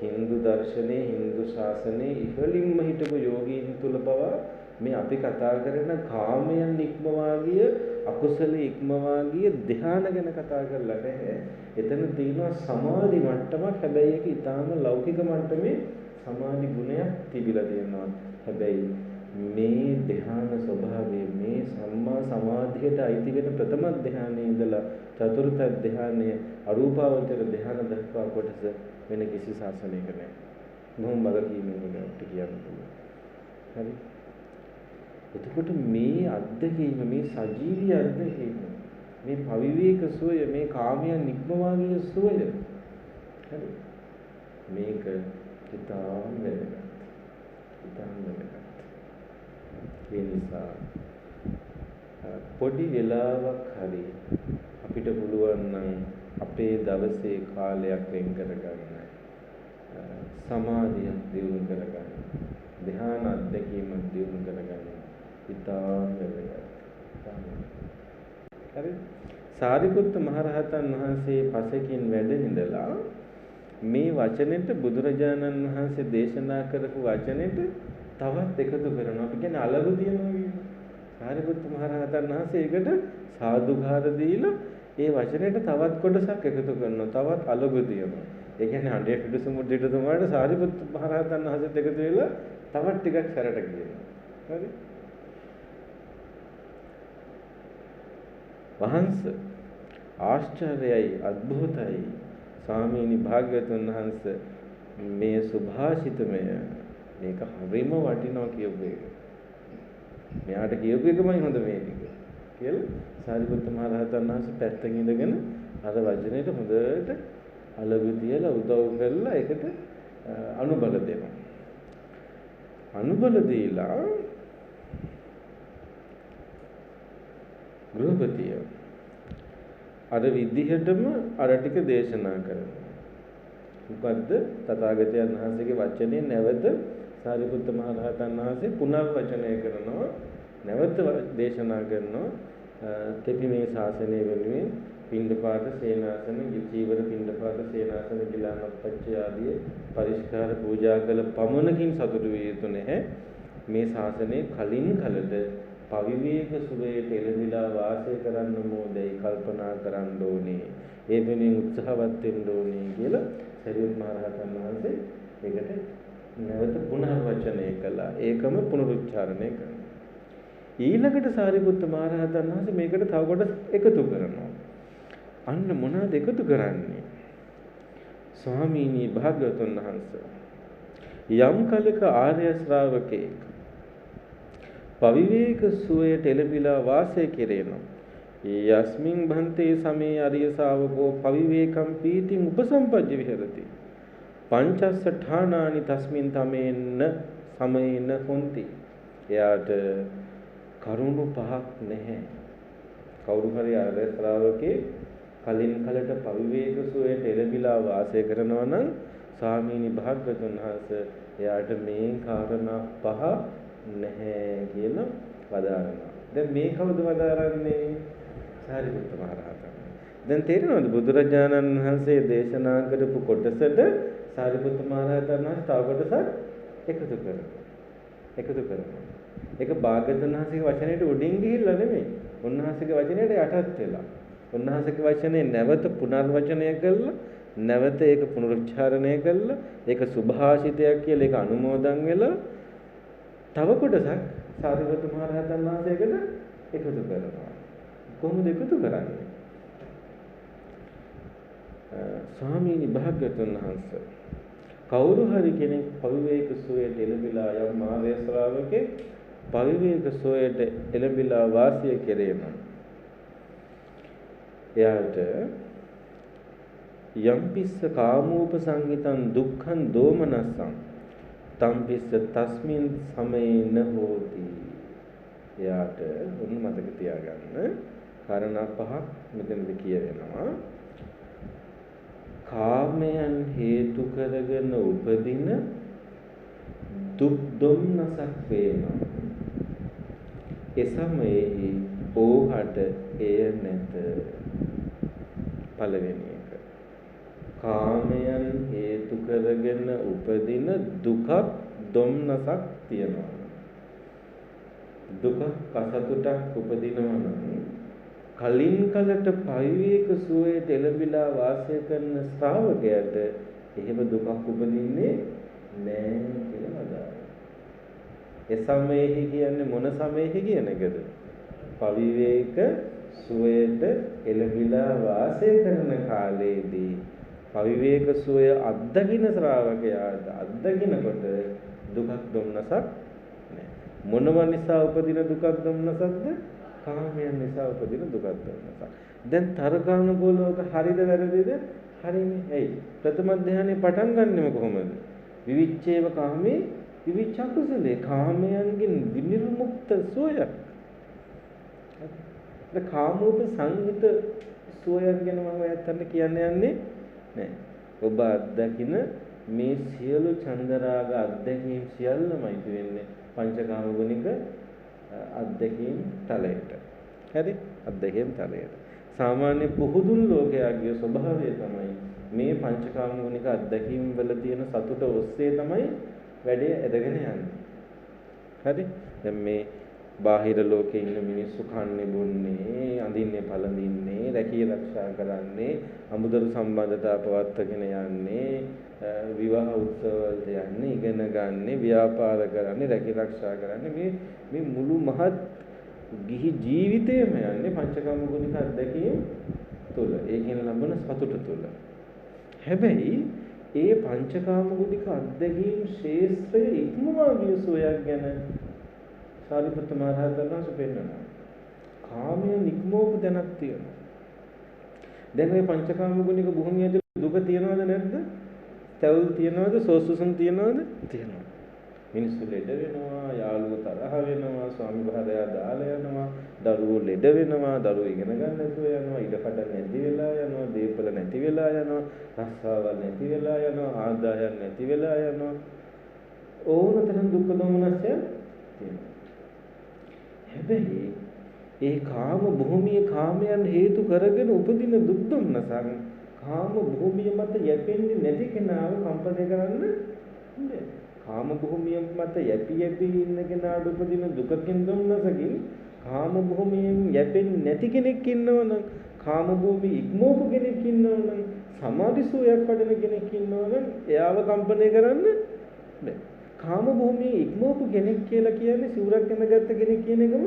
Hindu දර්ශනයේ, Hindu ශාසනයේ ඉහළින්ම හිටපු යෝගීන් තුල පවා මේ අපි කතා කරන කාමයන් ඉක්මවා ගිය, අකුසල ඉක්මවා ගිය ධ්‍යාන ගැන කතා කරලා නැහැ. එතන තියෙනවා සමාධි මට්ටමක්. හැබැයි ඒක ඊටාම ලෞකික මට්ටමේ සමාධි ගුණයක් තිබිලා තියෙනවා. හැබැයි මේ ධ්‍යාන ස්වභාවය මේ සම්මා සමාධියට අයිති වෙන ප්‍රථම ධ්‍යානයේ ඉඳලා චතුර්ථ ධ්‍යානයේ අරූපාවචර ධ්‍යාන දක්වා කොටස වෙන කිසි ශාසනයක නැහැ. මොහොම බලකීමෙන් ඒකට කියන්න පුළුවන්. හරි. එතකොට මේ අද්දකීම මේ සජීවී අද්දකීම මේ පවිවේක සෝය මේ කාමයන් නික්මවාගේ සෝය. හරි. මේක ඉතාම වැදගත්. ඉතාම වැදගත්. ඒ නිසා පොඩි වෙලාවක් හරි අපිට පුළුවන් නම් අපේ දවසේ කාලයක් වෙන් කරගන්න සමාධියක් දියුණු කරගන්න ධ්‍යාන අධ්‍යක්ීම දියුණු කරගන්න ඉතාම වැදගත්. හරි. සාරිපුත්ත මහරහතන් වහන්සේ පසකින් වැඩ ඉඳලා මේ වචනෙට බුදුරජාණන් වහන්සේ දේශනා කරපු වචනෙට තවත් එකතු කරනවා. අපි කියන්නේ අලගු තියනවා කියන්නේ. සාරිපුත්ත මහරහතන් වහන්සේ ඒකට සාදුකාර දීලා ඒ වචනෙට තවත් කොටසක් එකතු කරනවා. තවත් අලගු තියනවා. ඒ කියන්නේ හඬේ පිටුසුමුද්දිටතුමාට සාරිපුත්ත මහරහතන් වහන්සේත් එකතු වෙලා තවත් ටිකක් සැරට කියනවා. හරි. වහන්සේ ආශ්චර්යයි අద్භූතයි ස්වාමීනි භාග්‍යවතුන් වහන්සේ මේ සුභාෂිතමය මේක හරිම වටිනවා කියපු එක. මෙයාට කියපු එකමයි හොඳ මේ ටික. කියලා සාරිපුත්ත මහ රහතන් වහන්සේ පැත්තකින් ඉඳගෙන අර වචනේට හොඳට අලගු තියලා උදව් කරලා ඒකට අනුබල දෙනවා. අනුබල දීලා ගෘහපතිය අර විදිහටම අර ටික දේශනා කරනවා. මොකද්ද? තථාගතයන් වහන්සේගේ වචනේ නැවත සාරිපුත්ත මහ රහතන් වහන්සේ පුනර්වචනය කරනවා. නැවත දේශනා කරනවා. තෙපි මේ ශාසනය වෙනුවෙන් පින්ඩපාත සේනාසන, ජීවර පින්ඩපාත සේනාසන ගිලානප්පච්චය ආදී පරිස්කාර පූජා කළ පමණකින් සතුටු විය යුතු නැහැ. මේ ශාසනයේ කලින් කලට පවිවේක සුවයට එළඹිලා වාසය කරන්න ඕනේ කල්පනා කරන්න ඕනේ. ඒ වෙනුවෙන් උත්සාහවත් වෙන්න ඕනේ කියලා සරියුත් මහ රහතන් වහන්සේ ඒකට නැවත පුනර්වචනය කළා. ඒකම පුනරුච්චාරණය කරනවා. ඊළඟට සාරිපුත්ත මහ රහතන් වහන්සේ මේකට තව කොටස් එකතු කරනවා. අන්න මොනවද එකතු කරන්නේ? ස්වාමීනි භාග්‍යවතුන් වහන්සේ යම් කලක ආර්ය ශ්‍රාවකෙක් පවිවේක සුවයට එළඹිලා වාසය කෙරෙනවා. යස්මින් භන්තේ සමේ අරිය ශාවකෝ පවිවේකම් පීතිං උපසම්පජ්ජ විහෙරති. පංචස්ස ඨානානි තස්මින් තමේන සමේන හොಂತಿ. එයාට කරුණු පහක් නැහැ. කවුරු හරි ආර්ය ශ්‍රාවකේ කලින් කලට පවිවේක සුවයට එළඹිලා වාසය කරනවා නම් ස්වාමීනි භාග්‍යවතුන් වහන්සේ එයාට මේ කාරණා පහ නැහැ කියලා වදාරනවා. දැන් මේ කවුද වදාරන්නේ? සාරිපුත්ත මහ රහතන්. දැන් තේරෙනවද බුදුරජාණන් වහන්සේ දේශනා කරපු කොටසට සාරිපුත්ත මහ රහතන් වහන්සේ තව කොටසක් එකතු කරනවා. ඒක භාග්‍යවතුන් වහන්සේගේ වචනයට උඩින් ගිහිල්ලා නෙමෙයි. උන්වහන්සේගේ වචනයට යටත් වෙලා. උන්වහන්සේගේ වචනේ නැවත පුනර්වචනය කළා. නැවත ඒක පුනරුච්චාරණය කළා. ඒක සුභාෂිතයක් කියලා ඒක අනුමෝදන් වෙලා තව කොටසක් සාරිපුත්ත මහ රහතන් වහන්සේකට එකතු කරනවා. කොහොමද එකතු කරන්නේ? ස්වාමීනි භාග්‍යවතුන් වහන්සේ කවුරු හරි කෙනෙක් පවිවේක සෝයට එළඹිලා යම් ආර්ය ශ්‍රාවකෙක් පවිවේක සෝයට එළඹිලා වාසය කෙරේම එයාට යම් පිස්ස කාමෝපසංගිතං දුක්ඛං දෝමනස්සං තම්පිස්ස තස්මින් සමේන හෝති. එයාට උන් මතක තියාගන්න කාරණා පහක් මෙතනදී කියවෙනවා. කාමයන් හේතු කරගෙන උපදින දුක් දුම්නසක් වේනවා. එසමයෙහි ඕහට එය නැත. පළවෙනි එක. කාමයන් හේතු කරගෙන උපදින දුකක් දුම්නසක් තියෙනවා. දුක කසතුටක් උපදිනවා නම් කලින් කලට පවිවේක සුවයට එළඹිලා වාසය කරන ශ්‍රාවකයාට එහෙම දුකක් උපදින්නේ නැහැ කියලා වදාළා. ඒ සමයේහි කියන්නේ මොන සමයේහි කියන එකද? පවිවේක සුවයට එළඹිලා වාසය කරන කාලයේදී පවිවේක සුවය අත්දකින්න ශ්‍රාවකයාට අත්දකින්නකොට දුකක් දුන්නසක් නැහැ. මොනව නිසා උපදින දුකක් දුන්නසක්ද? කාමයන් නිසා උපදින දුකක් දුන්නසක්. දැන් තර්කානුකූලව හරිද වැරදිද? හරිනේ. ඇයි? ප්‍රථම ධානයේ පටන් ගන්නෙම කොහොමද? විවිච්ඡේව කාමේ විවිච්ඡකුසලේ කාමයන්ගෙන් විනිර්මුක්ත සෝයක්. ඒ කාමෝප සංහිත සෝයක් ගැන මම ඇත්තට කියන්න යන්නේ නැහැ. ඔබ අත්දකින මේ සියලු චන්දරාග අත්දැකීම් සියල්ලමයි වෙන්නේ පංචකාම ගුණික අත්දැකීම් තලයට. හරි? අත්දැකීම් තලයට. සාමාන්‍ය පුහුදුන් ලෝකයාගේ ස්වභාවය තමයි මේ පංචකාම ගුණික අත්දැකීම් වල තියෙන සතුට ඔස්සේ තමයි වැඩේ ඇදගෙන යන්නේ. හරි? දැන් මේ බාහිර ලෝකේ ඉන්න මිනිස්සු කන්නේ බොන්නේ, අඳින්නේ පළඳින්නේ, රැකී ආරක්ෂා කරන්නේ, අමුදරු සම්බන්ධතා පවත්වාගෙන යන්නේ, විවාහ උත්සව වලට යන්නේ, ඉගෙන ගන්න, ව්‍යාපාර කරන්නේ, රැකී ආරක්ෂා කරන්නේ මේ මුළු මහත් ගිහි ජීවිතයම යන්නේ පංචකාම ගුණික අත්දැකීම් තුළ. ඒකෙන් ලබන සතුට තුළ. හැබැයි ඒ පංචකාම ගුණික අත්දැකීම් ශේෂ්ත්‍රයේ ඉක්මවා ගිය සෝයක් ගැන සාරිපුත්ත මහ රහතන් වහන්සේ පෙන්නනවා. කාමයේ නික්මෝප දැනක් තියෙනවා. දැන් මේ පංචකාම ගුණික භූමිය ඇතුළේ දුක තියනවද නැද්ද? තැවුල් තියනවද? සෝසුසුම් තියනවද? තියෙනවා. මිනිස්සු ලෙඩ වෙනවා, යාළුවෝ තරහ වෙනවා, ස්වාමි භාර්යාව දාලා යනවා, දරුවෝ ලෙඩ වෙනවා, දරුවෝ ඉගෙන ගන්න නැතුව යනවා, ඉඩකඩ නැති වෙලා යනවා, දීපල නැති වෙලා යනවා, රස්සාවල් නැති වෙලා යනවා, ආදායම් නැති වෙලා යනවා. ඕනතරම් දුක් දොමනස්ය තියෙනවා. හැබැයි ඒ කාම භූමියේ කාමයන් හේතු කරගෙන උපදින දුක් දුන්නසක් කාම භූමිය මත යැපෙන්නේ නැති කෙනාව කම්පණය කරන්න බෑ. කාම භූමිය මත යැපි ඉන්න කෙනාට උපදින දුකකින් දුන්නසකින් කාම භූමියෙන් යැපෙන්නේ නැති කෙනෙක් ඉන්නවනම්, කාම භූමිය ඉක්මවපු කෙනෙක් ඉන්නවනම්, සමාධි සෝයක් වඩන කෙනෙක් ඉන්නවනම් එයාව කම්පණය කරන්න බෑ. කාම භූමියේ ඉක්මවපු කෙනෙක් කියලා කියන්නේ සිවුරක් ඇඳගත්ත කෙනෙක් කියන එකම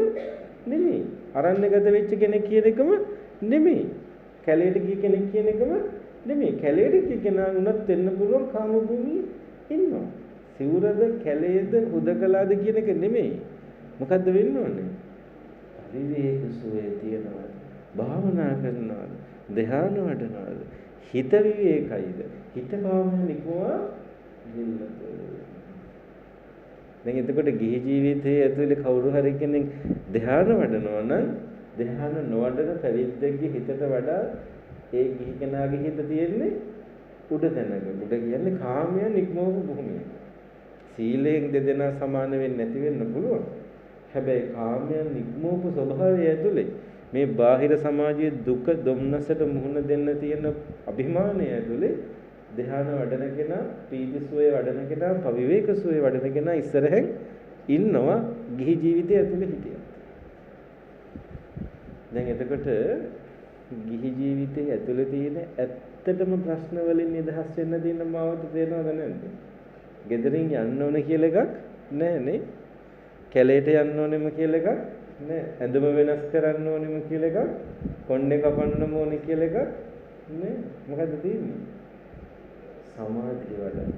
නෙමෙයි. අරණ්‍යගත වෙච්ච කෙනෙක් කියන එකම නෙමෙයි. කැලේට ගිය කෙනෙක් කියන එකම නෙමෙයි. කැලේට ගිය කෙනා උනත් වෙන්න පුළුවන් කාම භූමියේ ඉන්නවා. සිවුරද කැලේද හුදකලාද කියන එක නෙමෙයි. මොකද්ද වෙන්න ඕනේ? පරිවේක සුවේ තියනවා. භාවනා කරනවා. ධ්‍යාන වඩනවා. හිත විවේකයිද? හිත කාමයෙන් නිකුවා දැන් එතකොට ගිහි ජීවිතයේ ඇතුලේ කවුරු හරි කෙනෙක් ධ්‍යාන වඩනවා නම් ධ්‍යාන නොවඩන පැවිද්දගේ හිතට වඩා ඒ ගිහි කෙනාගේ හිත තියෙන්නේ උඩ තැනක. උඩ කියන්නේ කාමයන් ඉක්මවපු භූමිය. සීලයෙන් දෙදෙනා සමාන වෙන්නේ නැති වෙන්න පුළුවන්. හැබැයි කාමයන් ඉක්මවපු ස්වභාවය ඇතුලේ මේ බාහිර සමාජයේ දුක දුම්නසට මුහුණ දෙන්න තියෙන අභිමානය ඇතුලේ ධ්‍යාන වඩන කෙනා, පීති සුවේ වඩන කෙනා, පවිවේක සුවේ වඩන කෙනා ඉස්සරහෙන් ඉන්නවා ගිහි ජීවිතය ඇතුලේ හිටියා. දැන් එතකොට ගිහි ජීවිතයේ ඇතුලේ තියෙන ඇත්තටම ප්‍රශ්න වලින් නිදහස් වෙන්න තියෙන මාවත තේරෙනවද නැද්ද? ගෙදරින් යන්න ඕන කියලා එකක් නැහැ. කැලේට යන්න ඕනෙම කියලා එකක් නැහැ. ඇඳුම වෙනස් කරන්න ඕනෙම කියලා එකක්, කොණ්ඩේ කපන්නම ඕනේ කියලා එකක් නැහැ. මොකද්ද තියෙන්නේ? සමාධිය වඩන්න,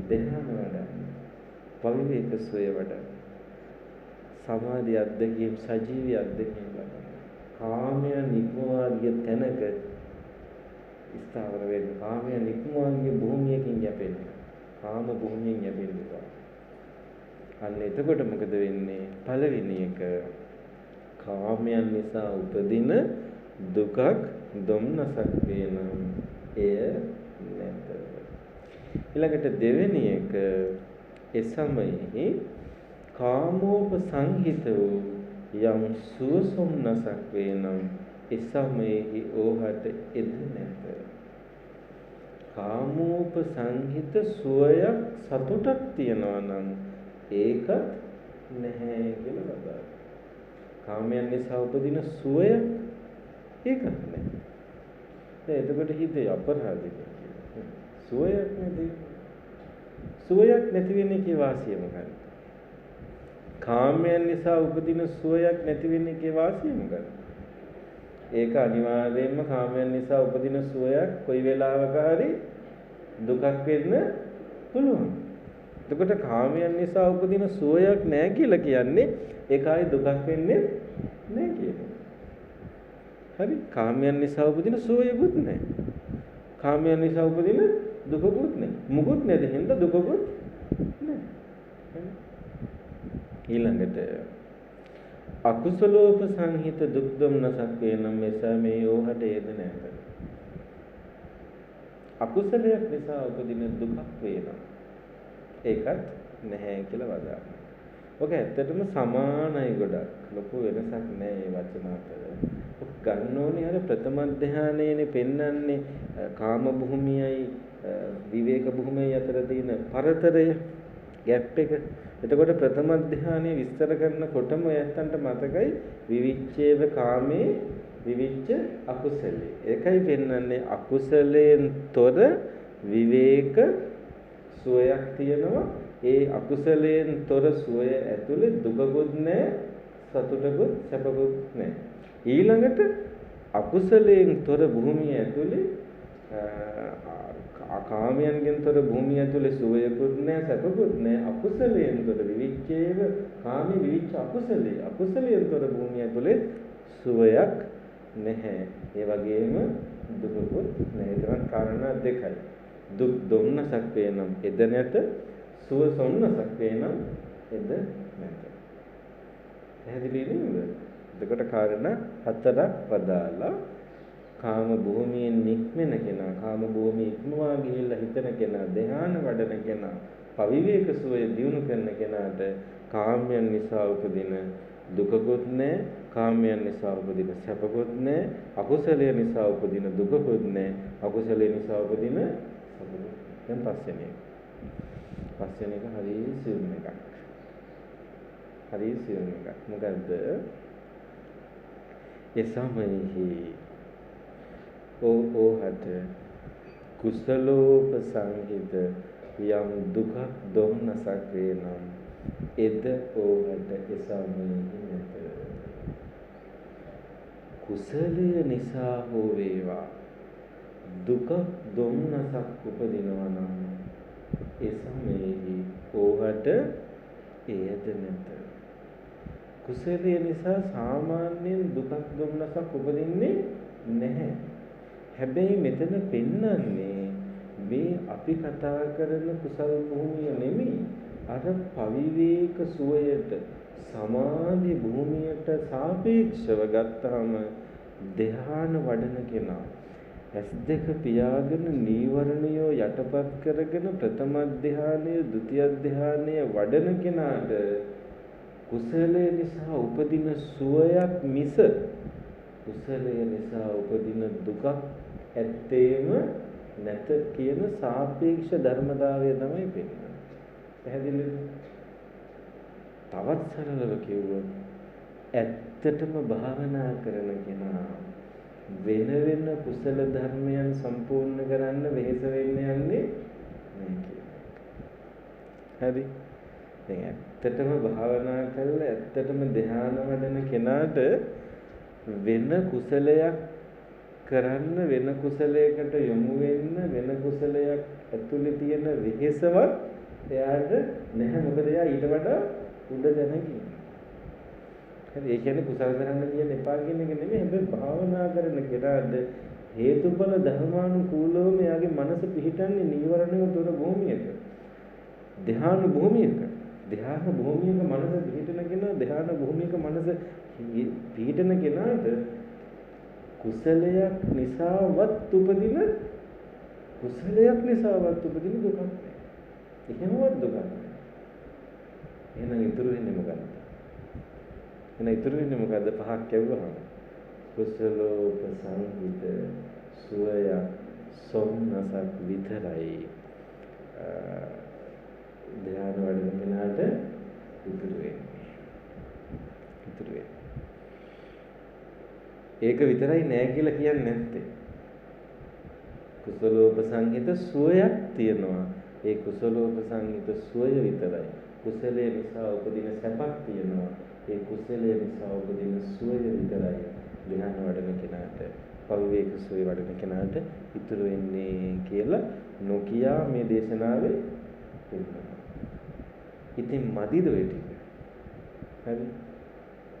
ධ්‍යාන වඩන්න, පවිවේක සෝය වඩන්න, සමාධි අධ්‍යක්ීම්, සජීවී අධ්‍යක්ීම් වඩන්න. කාමයන් නික්මවා ගිය තැනක ස්ථාවර වෙන්න, කාමයන් නික්මවා ගිය භූමියකින් යැපෙන්න, කාම භූමියෙන් යැපෙන්න. අන්න එතකොට මොකද වෙන්නේ? පළවෙනි එක කාමයන් නිසා උපදින දුකක් දුම්නසක් වෙනම් එය නැත. ඊළඟට දෙවෙනි එක ඒ සමයේ කාමෝපසංහිත වූ යම් සුවසොම්නසක් වෙනම් ඒ සමයේ ඕහට එද නැත. කාමෝපසංහිත සුවයක් සතුටක් තියනවා නම් ඒකත් නැහැ කියලා බබා. කාමයන් නිසා උපදින සුවය ඒකත් නැහැ. දැන් එතකොට හිතේ අපරාධික සුවයක් නැති. සුවයක් නැති වෙන එකේ වාසිය මොකක්ද? කාමයන් නිසා උපදින සුවයක් නැති වෙන්නේ කේ වාසිය මොකද? ඒක අනිවාර්යයෙන්ම කාමයන් නිසා උපදින සුවයක් කොයි වෙලාවක හරි දුකක් වෙන්න පුළුවන්. එතකොට කාමයන් නිසා උපදින සුවයක් නැහැ කියලා කියන්නේ ඒකයි දුකක් වෙන්නේ නැහැ කියන්නේ. හරි? කාමයන් නිසා උපදින සුවයකුත් නැහැ. කාමයන් නිසා උපදින දුකකුත් නැහැ. මුකුත් නැද හින්දා දුකකුත් නැහැ. ඊළඟට අකුසලෝපසංහිත දුක් දුම්නසක් වෙනම් එසා මේ යෝහට ඒද නැත. අකුසලයක් නිසා උපදින දුකක් වේනම් ඒකත් නැහැ කියලා වදාළා. ඔක ඇත්තටම සමානයි ගොඩක්. ලොකු වෙනසක් නැහැ මේ වචන අතර. ඔක ගන්න ඕනේ අර ප්‍රථම ධානයේනේ පෙන්වන්නේ කාම භූමියයි විවේක භූමියයි අතර තියෙන පරතරය ગેප් එක. එතකොට ප්‍රථම ධානයේ විස්තර කරනකොටම ඇත්තන්ට මතකයි විවිච්ඡේව කාමේ විවිච්ඡ අකුසලේ. ඒකයි පෙන්වන්නේ අකුසලයෙන් තොර විවේක සුවයක් තියෙනවා. ඒ අකුසලයෙන් තොර සුවය ඇතුලේ දුකකුත් නැහැ, සතුටකුත් සැපකුත් නැහැ. ඊළඟට අකුසලයෙන් තොර භූමිය ඇතුලේ කාමයන්ගෙන් තොර භූමිය ඇතුලේ සුවයකුත් නැහැ, සැපකුත් නැහැ. අකුසලයෙන් තොර විවිච්ඡේව කාමී විවිච්ඡ අකුසලේ. අකුසලයෙන් තොර භූමිය ඇතුලේ සුවයක් නැහැ. ඒ වගේම දුකකුත් නැහැ. ඒතරම් කාරණා දෙකයි. දුක් දුම්නසක් වේනම් එද නැත, සුව සොම්නසක් වේනම් එද නැත. පැහැදිලි නේද? එතකොට කාරණා හතරක් වදාලා කාම භූමියෙන් නික්මෙන කෙනා, කාම භූමිය ඉක්මවා ගිහිල්ලා හිතන කෙනා, ධ්‍යාන වඩන කෙනා, පවිවේක සුවය දියුණු කරන කෙනාට කාමයන් නිසා උපදින දුකකුත් නැහැ, කාමයන් නිසා උපදින සැපකුත් නැහැ, අකුසලය නිසා උපදින දුකකුත් නැහැ, අකුසලය නිසා උපදින සැපකුත්. දැන් පස්වෙනි එක හරිය සියුම් එකක්. හරිය සියුම් එකක්. මොකද්ද? ඒ සමයෙහි ඕහට කුසලෝපසංහිත යම් දුකක් දුම්නසක් වේනම් එද ඕහට එසමයෙහි නැත. කුසලය නිසා හෝ වේවා දුක දුම්නසක් උපදිනවා නම් ඒ සමයෙහි ඕහට එයද නැත. කුසලය නිසා සාමාන්‍යයෙන් දුකක් දුම්නසක් උපදින්නේ නැහැ. හැබැයි මෙතන පෙන්වන්නේ මේ අපි කතා කරන කුසල භූමිය නෙමෙයි. අර පවිවේක සුවයට සමාධි භූමියට සාපේක්ෂව ගත්තාම ධ්‍යාන වඩන කෙනා S2 පියාගෙන නීවරණියෝ යටපත් කරගෙන ප්‍රථම ධ්‍යානය, ဒုတိ ය ධ්‍යානය වඩන කෙනාට කුසලය නිසා උපදින සුවයක් මිස කුසලය නිසා උපදින දුකක් ඇත්තේම නැත කියන සාපේක්ෂ ධර්මතාවය තමයි පෙන්වන්නේ. පැහැදිලිද? තවත් සරලව කිව්වොත් ඇත්තටම භාවනා කරන කෙනා වෙන වෙන කුසල ධර්මයන් සම්පූර්ණ කරන්න වෙහෙස වෙන්න යන්නේ නැහැ කියලා. හරි? දැන් ඇත්තටම භාවනා කරලා ඇත්තටම ධ්‍යාන වඩන කෙනාට වෙන කුසලයක් කරන්න, වෙන කුසලයකට යොමු වෙන්න, වෙන කුසලයක් ඇතුලේ තියෙන වෙහෙසවත් එයාට නැහැ. මොකද එයා ඊට වඩා උඩ දැන කියන්නේ. හරි, ඒ කියන්නේ කුසල කරන්න කියන එපා කියන එක නෙමෙයි. හැබැයි භාවනා කරන කෙනාට හේතුඵල ධර්මානුකූලවම එයාගේ මනස පිහිටන්නේ නීවරණය තොර භූමියක. ධ්‍යාන භූමියක. ධ්‍යාන භූමියක මනස පිහිටන කෙනා, ධ්‍යාන භූමියක මනස පිහිටන කෙනාට කුසලයක් නිසාවත් උපදින දුකක් නැහැ. එහෙමවත් දුකක් නැහැ. එහෙනම් ඉතුරු වෙන්නේ මොකක්ද? පහක් කියවුවහම කුසලෝපසංහිත සුවය සොම්නසක් විතරයි ධ්‍යාන වඩන කෙනාට ඉතුරු වෙන්නේ. ඒක විතරයි නෑ කියලා කියන්නේ නැත්තේ. කුසලෝපසංහිත සුවයක් තියෙනවා. ඒ කුසලෝපසංහිත සුවය විතරයි. කුසලයේ නිසා උපදින සැපක් තියෙනවා. ඒ කුසලයේ නිසා උපදින සුවය විතරයි ධ්‍යාන වඩන කෙනාට, පවිවේක සුවය වඩන කෙනාට ඉතුරු වෙන්නේ කියලා නොකියා මේ දේශනාවේ කියනවා. ඉතින් මදිද ඔය ටික? හරි.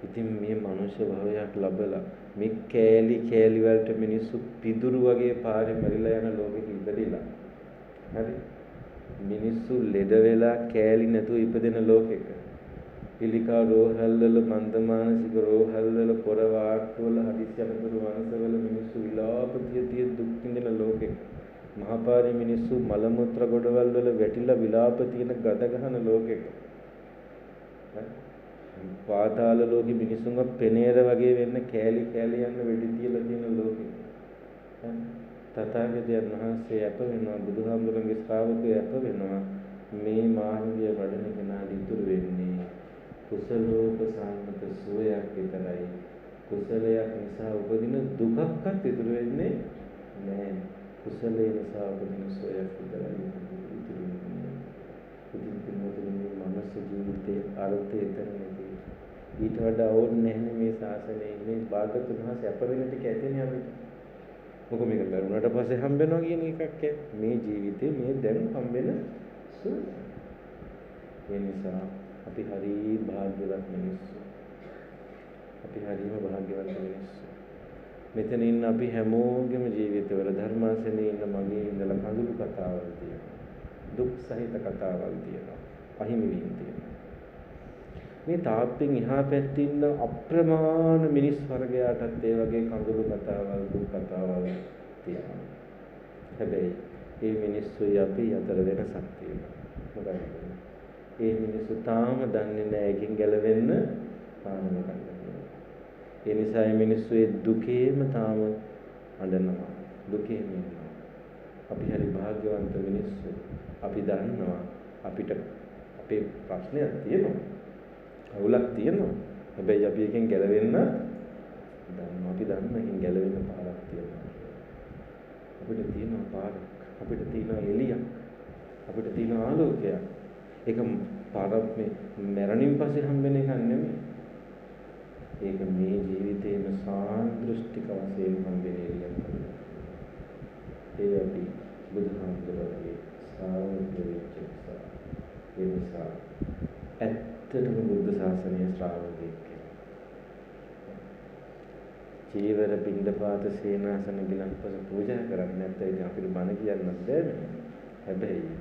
ඉතින් මේ මනුෂ්‍ය භවයක් ලැබලා මේ කෑලි වලට මිනිස්සු පිදුරු වගේ පාරේ මැරිලා යන ලෝකෙක ඉපදිලා. හරි. මිනිස්සු ලෙඩ වෙලා කෑලි නැතුව ඉපදෙන ලෝකෙක. පිළිකා රෝහල් වල මන්දමානසික රෝහල් වල පොර වාට්ටු වල හදිසි අනතුරු වංශවල මිනිස්සු විලාප තිය දුක් විඳින ලෝකෙක. මහපාරේ මිනිස්සු මල මුත්‍ර ගොඩවල් වල වැටිලා විලාප තියෙන ගද ගහන ලෝකෙක. පාතාල ලෝකෙ මිනිසුන්ව පෙනේර වගේ වෙන්න කෑලි යන වෙඩි තියලා තියෙන ලෝකෙ. තථාගතයන් වහන්සේ අප වෙනවා, බුදුහාමුදුරන්ගේ ශ්‍රාවකයෝ අප වෙනවා. මේ මාර්ගය වඩන කෙනාට ඉතුරු වෙන්නේ කුසලෝපසන්නත සෝයක් විතරයි. කුසලයක් නිසා උපදින දුකක්වත් ඉතුරු වෙන්නේ නැහැ. කුසලයේ නිසා උපදින සෝයක් විතරයි ඉතුරු වෙන්නේ. ඉතින් මේ මනස ජීවිතයේ අර්ථය එතනදී ඊට වඩා ඕනේ නැහැ මේ ශාසනයේ. මේ භාගතුන් වහන්සේ අප වෙන ටික ඇතිනේ අපිට. මොකද මේක කරුණාට පස්සේ හම්බෙනවා කියන එකක් මේ ජීවිතේ මේ දැන් හම්බෙන සුවය. ඒ නිසා අපි හරි භාග්‍යවත් මිනිස්සු. අපි හරිම භාග්‍යවත් මිනිස්සු. මෙතන ඉන්න අපි හැමෝගෙම ජීවිතවල ධර්මාසනේ ඉන්න මගේ ඉඳලා කඳුළු කතාවල් තියෙනවා. දුක් සහිත කතාවල් තියෙනවා. පහිමි වීම තියෙනවා. මේ තාප්පෙන් එහා පැත්තේ ඉන්න අප්‍රමාණ මිනිස් වර්ගයාටත් ඒ වගේ කඳුළු කතාවල් දුක් කතාවල් තියෙනවා. හැබැයි මේ මිනිස්සුයි අපි අතර වෙනසක් තියෙනවා. මොකක්ද? ඒ මිනිස්සු තාම දන්නේ නැහැ එකකින් ගැලවෙන්න පාන මොකක්ද කියලා. ඒ නිසා මේ මිනිස්සු ඒ දුකේම තාම අඬනවා. දුකේම ඉන්නවා. අපි හරි භාග්‍යවන්ත මිනිස්සු. අපි දන්නවා අපිට අපේ ප්‍රශ්නයක් තියෙනවා. අවුලක් තියෙනවා. හැබැයි අපි එකෙන් ගැලවෙන්න දන්නවා. අපි දන්නවා එකෙන් ගැලවෙන්න පාරක් තියෙනවා. අපිට තියෙනවා පාරක්. අපිට තියෙනවා එළියක්. අපිට තියෙනවා ආලෝකයක්. ඒක පාරක් මේ මරණින් පස්සේ හම්බෙන එකක් නෙමෙයි. ඒක මේ ජීවිතේම සාන්දෘෂ්ටික වශයෙන් හම්බෙන එළියක්. ඒ අපි බුදුහාමුදුරුවෝගේ ශ්‍රාවකයෝ වෙච්ච නිසා. ඒ නිසා ඇත්තටම බුද්ධ ශාසනයේ ශ්‍රාවකෙක් කියලා. චීවර පින්ඩපාත සේනාසන ගිලන්පස පූජා කරන්නේ නැත්නම් ඉතින් අපිට බණ කියන්නත් බැහැ. හැබැයි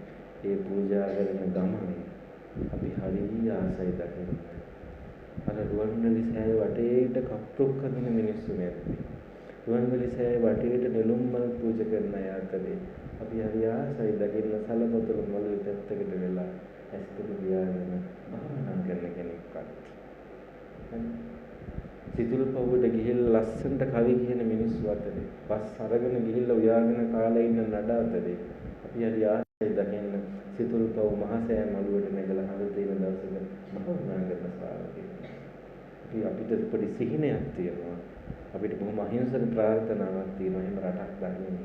ඒ පූජා කරන ගමන් අපි හරිය ආසයි දකින්න. අර රුවන්වැලි සෑය වටේට කප්පුක් කරන මිනිස්සු නැති. රුවන්වැලි සෑය වටේට නෙළුම් මල් පූජා කරන අය අතරේ අපි හරිය ආසයි දකින්න සලපොතල මළුවේ පැත්තකට වෙලා ඇස් දෙක පියාගෙන භාවනා කරන කෙනෙක්වත්. සිතුල් පවුවට ගිහිල්ලා ලස්සනට කවි කියන මිනිස්සු අතරේ බස් අරගෙන ගිහිල්ලා උයාගෙන කාලේ ඉන්න නඩ අතරේ අපි හරි ආසයි දකින්න සිතුල් පවු මහසෑය මළුවට නැගලා හඳ තියෙන දවසක භාවනා කරන ශ්‍රාවකෙක්. අපිට පොඩි සිහිනයක් තියෙනවා. අපිට බොහොම අහිංසක ප්‍රාර්ථනාවක් තියෙනවා. එහෙම රටක් ගන්න.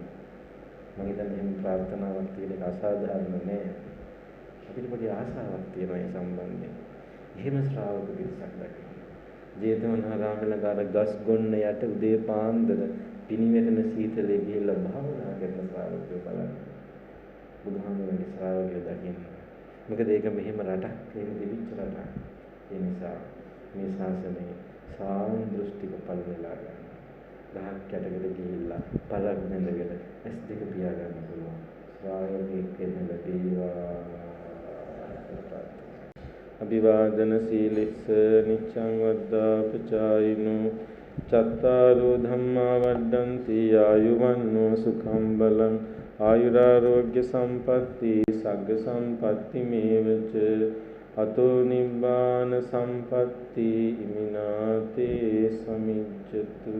මම හිතන්නේ එහෙම ප්‍රාර්ථනාවක් තියෙන එක අසාධාරණ නෑ. අපිට පොඩි ආසාවක් තියෙනවා ඒ සම්බන්ධයෙන්. එහෙම ශ්‍රාවක පිරිසක් දකින්න. ජේතවනාරාමේ ළඟ ගස් ගොන්න යට උදේ පාන්දර පිනිවෙතන සීතලේ ගිහිල්ලා භාවනා කරන ශ්‍රාවකයෝ බලන්න. බුදුහාමුදුරන්ගේ ශ්‍රාවකයෝ දකින්න. මොකද ඒක මෙහෙම රටක්, එහෙම දෙවිච්ච රටක්. ඒ නිසා මේ ශාසනයේ සාන්දෘෂ්ටික පළ වෙලා ගන්න. ගහක් යටකට ගිහිල්ලා පළක් නැඳගෙන ඇස් දෙක පියා ගන්න පුළුවන්. ශ්‍රාවකෙක් වෙන්න ලැබේවා. අභිවාදන සීලිස්ස නිච්ඡං වද්දා පචායිනෝ චත්තාරෝ ධම්මා වඩ්ඩන්ති ආයුවන්නෝ සුඛං බලං ආයුරාෝග්‍ය සම්පatti සග්ග සම්පatti මේවච අතෝ නිබ්බාන සම්පatti ඉමිනාතේ සමිච්ඡතු